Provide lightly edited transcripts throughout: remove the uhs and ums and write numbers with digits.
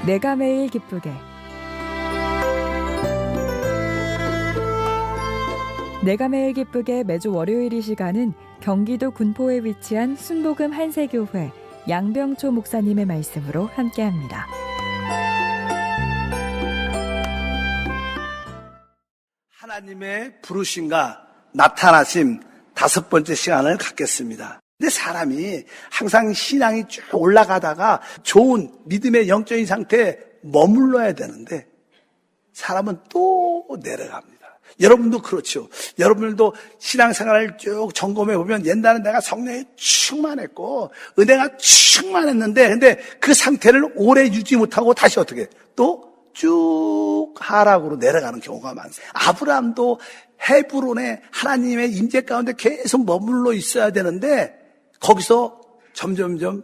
내가 매일 기쁘게. 내가 매일 기쁘게 매주 월요일 이 시간은 경기도 군포에 위치한 순복음 한세교회 양병초 목사님의 말씀으로 함께합니다. 하나님의 부르심과 나타나심 5번째 시간을 갖겠습니다. 근데 사람이 항상 신앙이 쭉 올라가다가 좋은 믿음의 영적인 상태에 머물러야 되는데 사람은 또 내려갑니다. 여러분도 그렇죠. 여러분들도 신앙생활을 쭉 점검해 보면 옛날에 내가 성령에 충만했고 은혜가 충만했는데 근데 그 상태를 오래 유지 못하고 다시 어떻게 또 쭉 하락으로 내려가는 경우가 많습니다. 아브라함도 헤브론에 하나님의 임재 가운데 계속 머물러 있어야 되는데 거기서 점점점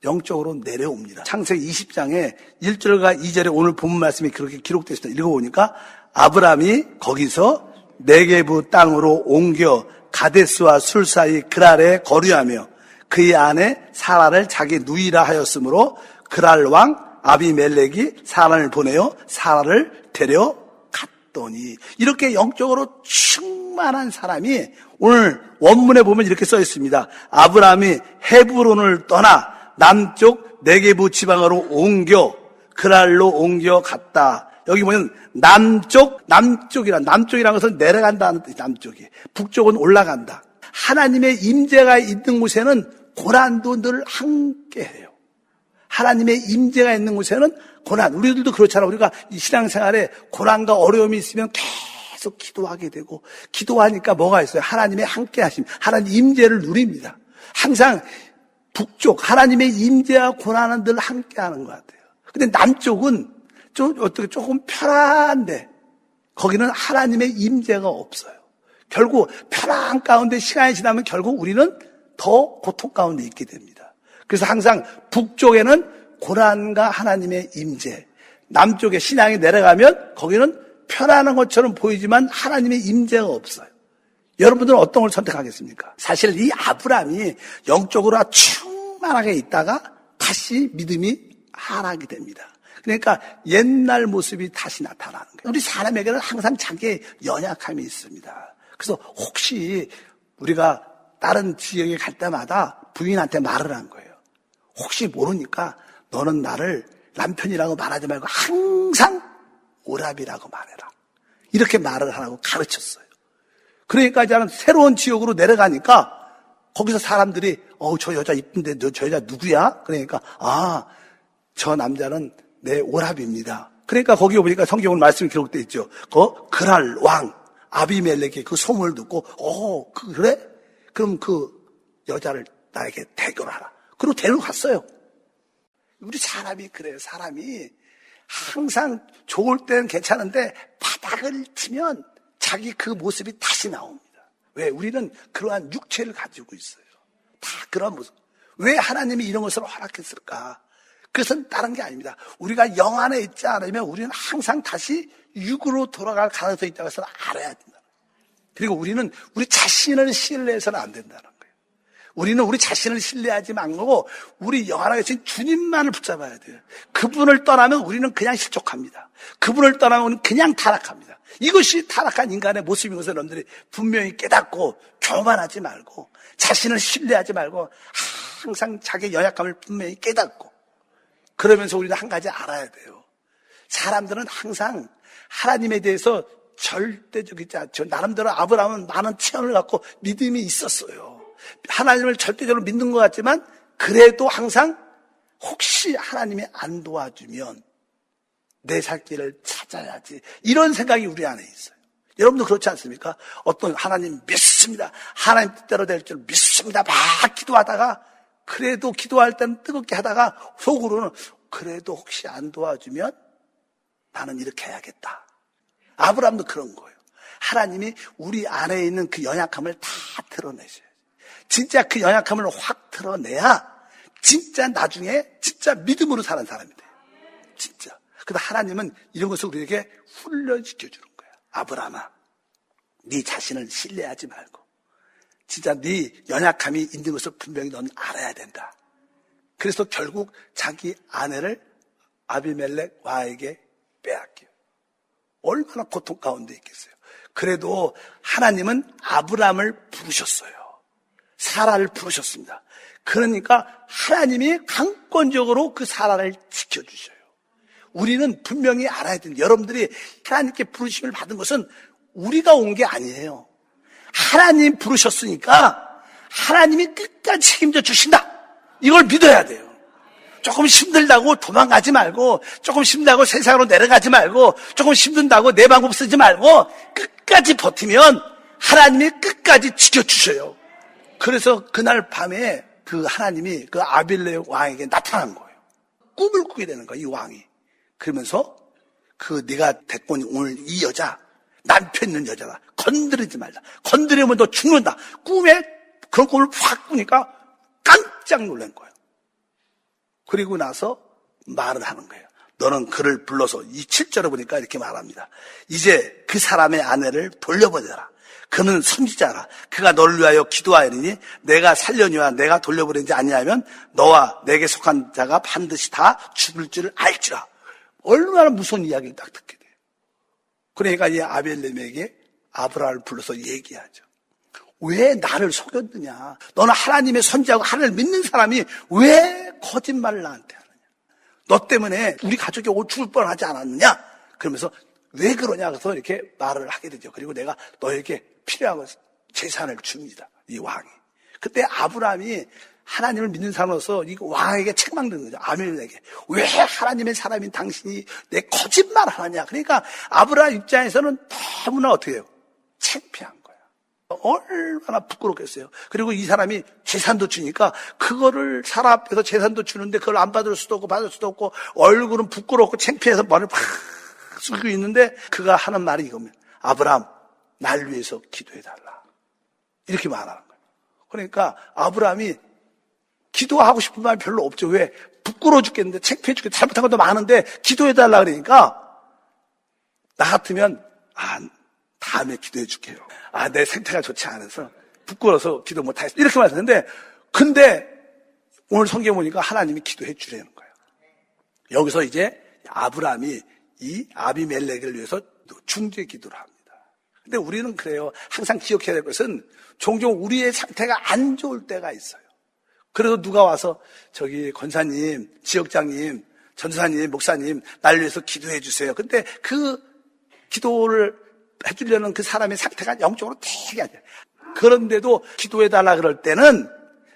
영적으로 내려옵니다. 창세기 20장에 1절과 2절에 오늘 본문 말씀이 그렇게 기록되어 있습니다. 읽어보니까 아브라함이 거기서 네게부 땅으로 옮겨 가데스와 술 사이 그랄에 거류하며 그의 아내 사라를 자기 누이라 하였으므로 그랄 왕 아비멜렉이 사람을 보내어 사라를 데려갔더니 이렇게 영적으로 충만한 사람이 오늘 원문에 보면 이렇게 써 있습니다. 아브라함이 헤브론을 떠나 남쪽 네게부 지방으로 옮겨 그랄로 옮겨 갔다. 여기 보면 남쪽이란 것은 내려간다는 뜻이 남쪽이. 북쪽은 올라간다. 하나님의 임재가 있는 곳에는 고난도 늘 함께해요. 하나님의 임재가 있는 곳에는 고난, 우리들도 그렇잖아. 우리가 이 신앙생활에 고난과 어려움이 있으면 계속 기도하게 되고 기도하니까 뭐가 있어요? 하나님의 함께하심, 하나님 임재를 누립니다. 항상 북쪽 하나님의 임재와 고난은 늘 함께하는 것 같아요. 근데 남쪽은 조금 편한데 거기는 하나님의 임재가 없어요. 결국 편한 가운데 시간이 지나면 결국 우리는 더 고통 가운데 있게 됩니다. 그래서 항상 북쪽에는 고난과 하나님의 임재, 남쪽에 신앙이 내려가면 거기는 편안한 것처럼 보이지만 하나님의 임재가 없어요. 여러분들은 어떤 걸 선택하겠습니까? 사실 이 아브라함이 영적으로 충만하게 있다가 다시 믿음이 하락이 됩니다. 그러니까 옛날 모습이 다시 나타나는 거예요. 우리 사람에게는 항상 자기의 연약함이 있습니다. 그래서 혹시 우리가 다른 지역에 갈 때마다 부인한테 말을 한 거예요. 혹시 모르니까 너는 나를 남편이라고 말하지 말고 항상 오라비라고 말해라. 이렇게 말을 하라고 가르쳤어요. 그러니까 이제는 새로운 지역으로 내려가니까 거기서 사람들이 저 여자 이쁜데 저 여자 누구야? 그러니까 저 남자는 내 오라비입니다. 그러니까 거기 보니까 성경은 말씀이 기록되어 있죠. 그랄 왕 아비멜렉의 그 소문을 듣고 그래? 그럼 그 여자를 나에게 대결하라. 그리고 데려갔어요. 우리 사람이 그래요. 사람이 항상 좋을 때는 괜찮은데 바닥을 치면 자기 그 모습이 다시 나옵니다. 왜? 우리는 그러한 육체를 가지고 있어요. 다 그런 모습. 왜 하나님이 이런 것을 허락했을까? 그것은 다른 게 아닙니다. 우리가 영 안에 있지 않으면 우리는 항상 다시 육으로 돌아갈 가능성이 있다고 해서 알아야 된다. 그리고 우리는 우리 자신을 신뢰해서는 안 된다는 거예요. 우리는 우리 자신을 신뢰하지 말고 우리 영 안에 계신 주님만을 붙잡아야 돼요. 그분을 떠나면 우리는 그냥 실족합니다. 그분을 떠나면 우리는 그냥 타락합니다. 이것이 타락한 인간의 모습인 것을 여러분들이 분명히 깨닫고 교만하지 말고 자신을 신뢰하지 말고 항상 자기의 연약감을 분명히 깨닫고 그러면서 우리는 한 가지 알아야 돼요. 사람들은 항상 하나님에 대해서 절대적이지 않죠. 나름대로 아브라함은 많은 체험을 갖고 믿음이 있었어요. 하나님을 절대적으로 믿는 것 같지만 그래도 항상 혹시 하나님이 안 도와주면 내 살 길을 찾아야지 이런 생각이 우리 안에 있어요. 여러분도 그렇지 않습니까? 어떤 하나님 믿습니다. 하나님 뜻대로 될 줄 믿습니다. 막 기도하다가 그래도 기도할 때는 뜨겁게 하다가 속으로는 그래도 혹시 안 도와주면 나는 이렇게 해야겠다. 아브라함도 그런 거예요. 하나님이 우리 안에 있는 그 연약함을 다 드러내셔요. 진짜 그 연약함을 확 드러내야 진짜 나중에 진짜 믿음으로 사는 사람이 돼요. 진짜. 그래서 하나님은 이런 것을 우리에게 훈련시켜주는 거예요. 아브라함아, 네 자신을 신뢰하지 말고 진짜 네 연약함이 있는 것을 분명히 넌 알아야 된다. 그래서 결국 자기 아내를 아비멜렉 왕에게 빼앗겨요. 얼마나 고통 가운데 있겠어요. 그래도 하나님은 아브라함을 부르셨어요. 사라를 부르셨습니다. 그러니까 하나님이 강권적으로 그 사라를 지켜주셔요. 우리는 분명히 알아야 돼요. 여러분들이 하나님께 부르심을 받은 것은 우리가 온 게 아니에요. 하나님 부르셨으니까 하나님이 끝까지 책임져 주신다. 이걸 믿어야 돼요. 조금 힘들다고 도망가지 말고, 조금 힘들다고 세상으로 내려가지 말고, 조금 힘든다고 내 방법 쓰지 말고 끝까지 버티면 하나님이 끝까지 지켜주셔요. 그래서 그날 밤에 그 하나님이 그 아빌레 왕에게 나타난 거예요. 꿈을 꾸게 되는 거예요, 이 왕이. 그러면서 그 네가 데리고 온 오늘 이 여자, 남편 있는 여자다. 건드리지 말자. 건드리면 너 죽는다. 꿈에 그런 꿈을 확 꾸니까 깜짝 놀란 거예요. 그리고 나서 말을 하는 거예요. 너는 그를 불러서 이 7절에 보니까 이렇게 말합니다. 이제 그 사람의 아내를 돌려보내라. 그는 선지자라. 그가 너를 위하여 기도하였으니 내가 살려니와 내가 돌려보내지 아니하면 너와 내게 속한 자가 반드시 다 죽을 줄 알지라. 얼마나 무서운 이야기를 딱 듣게 돼요. 그러니까 이 아벨렘에게 아브라함을 불러서 얘기하죠. 왜 나를 속였느냐? 너는 하나님의 선지자고 하나님을 믿는 사람이 왜 거짓말을 나한테 하느냐? 너 때문에 우리 가족이 죽을 뻔하지 않았느냐? 그러면서 왜 그러냐? 그래서 이렇게 말을 하게 되죠. 그리고 내가 너에게 필요한 재산을 줍니다. 이 왕이. 그때 아브라함이 하나님을 믿는 사람으로서 이 왕에게 책망되는 거죠. 아멜렉에게. 왜 하나님의 사람인 당신이 내 거짓말을 하느냐? 그러니까 아브라함 입장에서는 너무나 어떻게 해요? 창피한 거야. 얼마나 부끄럽겠어요. 그리고 이 사람이 재산도 주니까 그거를 사람 앞에서 재산도 주는데 그걸 안 받을 수도 없고 받을 수도 없고 얼굴은 부끄럽고 창피해서 머리를 팍 숙이고 있는데 그가 하는 말이 이겁니다. 아브라함, 날 위해서 기도해달라. 이렇게 말하는 거예요. 그러니까 아브라함이 기도하고 싶은 마음이 별로 없죠. 왜? 부끄러워 죽겠는데 창피해 죽겠는데 잘못한 것도 많은데 기도해달라 그러니까 나 같으면 다음에 기도해 줄게요. 내 상태가 좋지 않아서 부끄러워서 기도 못하겠어. 이렇게 말했는데 근데 오늘 성경 보니까 하나님이 기도해 주려는 거예요. 여기서 이제 아브라함이 이 아비멜렉을 위해서 중재 기도를 합니다. 근데 우리는 그래요. 항상 기억해야 될 것은 종종 우리의 상태가 안 좋을 때가 있어요. 그래서 누가 와서 저기 권사님, 지역장님, 전사님, 목사님 날 위해서 기도해 주세요. 근데 그 기도를 해주려는 그 사람의 상태가 영적으로 되게 안 돼요. 그런데도 기도해달라 그럴 때는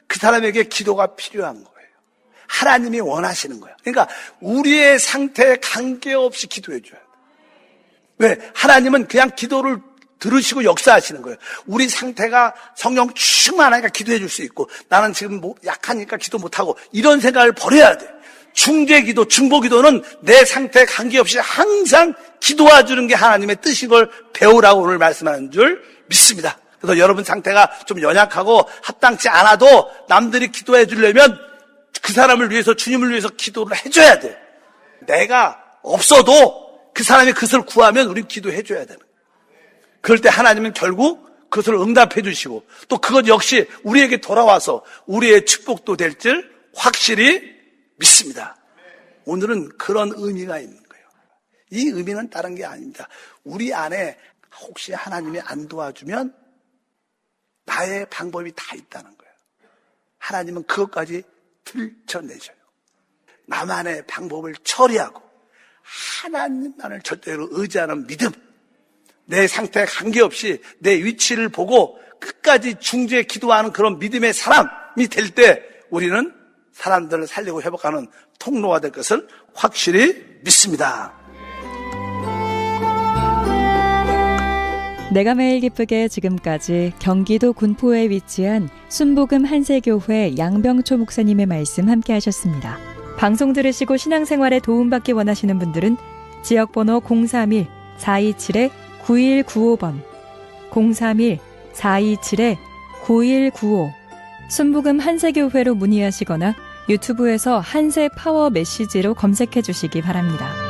그 사람에게 기도가 필요한 거예요. 하나님이 원하시는 거예요. 그러니까 우리의 상태에 관계없이 기도해 줘야 돼요. 왜? 하나님은 그냥 기도를 들으시고 역사하시는 거예요. 우리 상태가 성령 충만하니까 기도해 줄 수 있고 나는 지금 약하니까 기도 못하고 이런 생각을 버려야 돼. 중재기도, 중보기도는 내 상태에 관계없이 항상 기도해 주는 게 하나님의 뜻인 걸 배우라고 오늘 말씀하는 줄 믿습니다. 그래서 여러분 상태가 좀 연약하고 합당치 않아도 남들이 기도해 주려면 그 사람을 위해서 주님을 위해서 기도를 해줘야 돼. 내가 없어도 그 사람이 그것을 구하면 우린 기도해 줘야 되는 거예요. 그럴 때 하나님은 결국 그것을 응답해 주시고 또 그것 역시 우리에게 돌아와서 우리의 축복도 될 줄 확실히 믿습니다. 오늘은 그런 의미가 있는 거예요. 이 의미는 다른 게 아닙니다. 우리 안에 혹시 하나님이 안 도와주면 나의 방법이 다 있다는 거예요. 하나님은 그것까지 들춰내셔요. 나만의 방법을 처리하고 하나님만을 절대로 의지하는 믿음, 내 상태에 관계없이 내 위치를 보고 끝까지 중재 기도하는 그런 믿음의 사람이 될 때 우리는 사람들을 살리고 회복하는 통로가 될 것을 확실히 믿습니다. 내가 매일 기쁘게 지금까지 경기도 군포에 위치한 순복음 한세교회 양병초 목사님의 말씀 함께 하셨습니다. 방송 들으시고 신앙생활에 도움받기 원하시는 분들은 지역번호 031-427-9195번 031-427-9195 순복음 한세교회로 문의하시거나 유튜브에서 한세 파워 메시지로 검색해 주시기 바랍니다.